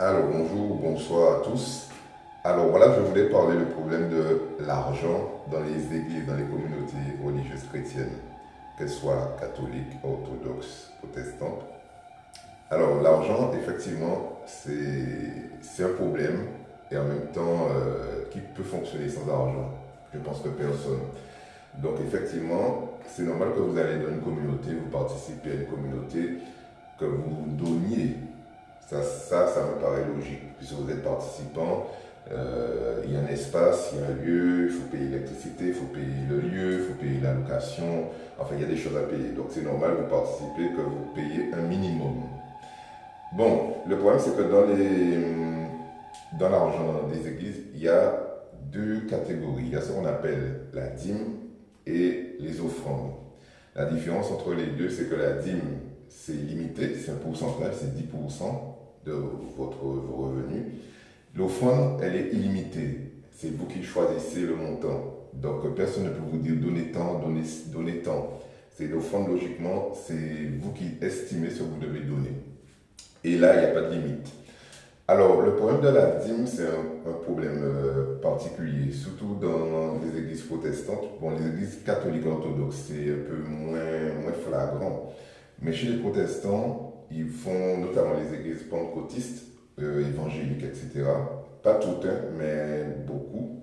Alors bonjour, bonsoir à tous. Alors voilà, je voulais parler du problème de l'argent dans les églises, dans les communautés religieuses chrétiennes, qu'elles soient catholiques, orthodoxes, protestantes. Alors l'argent, effectivement, c'est un problème et en même temps, qui peut fonctionner sans argent? Je pense que personne. Donc effectivement, c'est normal que vous allez dans une communauté, vous participez à une communauté, que vous donniez. Ça me paraît logique. Puisque vous êtes participant, il y a un espace, il y a un lieu, il faut payer l'électricité, il faut payer le lieu, il faut payer la location. Enfin, il y a des choses à payer. Donc c'est normal, vous participez, que vous payez un minimum. Bon, le problème c'est que dans l'argent des églises, il y a deux catégories. Il y a ce qu'on appelle la dîme et les offrandes. La différence entre les deux, c'est que la dîme, c'est limité, c'est un pourcentage, c'est 10% de vos revenus. L'offrande, elle est illimitée. C'est vous qui choisissez le montant. Donc personne ne peut vous dire donnez tant, donnez tant. C'est l'offrande, logiquement, c'est vous qui estimez ce que vous devez donner. Et là, il n'y a pas de limite. Alors, le problème de la dîme, c'est un problème particulier, surtout dans les églises protestantes. Bon, les églises catholiques orthodoxes, c'est un peu moins flagrant. Mais chez les protestants, ils font, notamment les églises pentecôtistes, évangéliques, etc. Pas toutes, hein, mais beaucoup.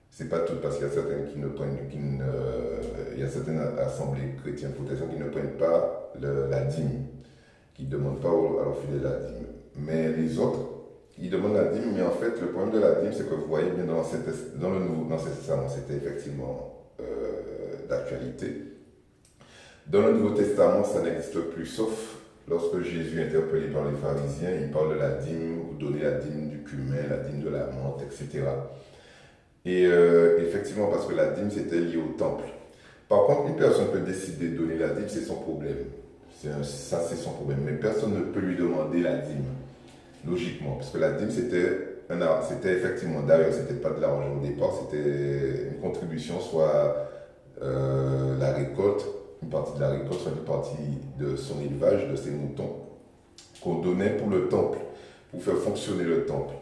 C'est pas toutes, parce qu'il y a certaines il y a certaines assemblées chrétiennes protestantes qui ne prennent pas la dîme, qui ne demandent pas à leurs fidèles la dîme. Mais les autres, ils demandent la dîme, mais en fait, le problème de la dîme, c'est que vous voyez bien dans le Nouveau Testament, c'était effectivement d'actualité. Dans le Nouveau Testament, ça n'existe plus, sauf lorsque Jésus est interpellé par les pharisiens, il parle de la dîme, vous donnez la dîme du cumin, la dîme de la menthe, etc. Et effectivement, parce que la dîme, c'était lié au temple. Par contre, une personne peut décider de donner la dîme, c'est son problème. Ça, c'est son problème. Mais personne ne peut lui demander la dîme, logiquement. Parce que la dîme, c'était effectivement, d'ailleurs, c'était pas de l'argent au départ, c'était une contribution, soit la récolte, une partie de la récolte, soit une partie de son élevage, de ses moutons, qu'on donnait pour le temple, pour faire fonctionner le temple.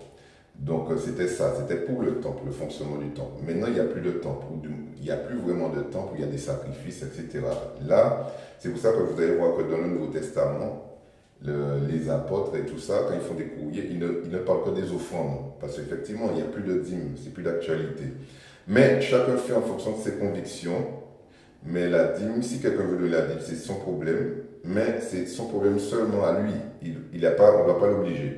Donc c'était ça, c'était pour le temple, le fonctionnement du temple. Maintenant, il n'y a plus de temple, il n'y a plus vraiment de temple, il y a des sacrifices, etc. Là, c'est pour ça que vous allez voir que dans le Nouveau Testament, les apôtres et tout ça, quand ils font des courriers, ils ne parlent que des offrandes. Parce qu'effectivement, il n'y a plus de dîme, c'est plus d'actualité. Mais chacun fait en fonction de ses convictions. Mais la dîme, si quelqu'un veut donner la dîme, c'est son problème. Mais c'est son problème seulement à lui. On ne va pas l'obliger.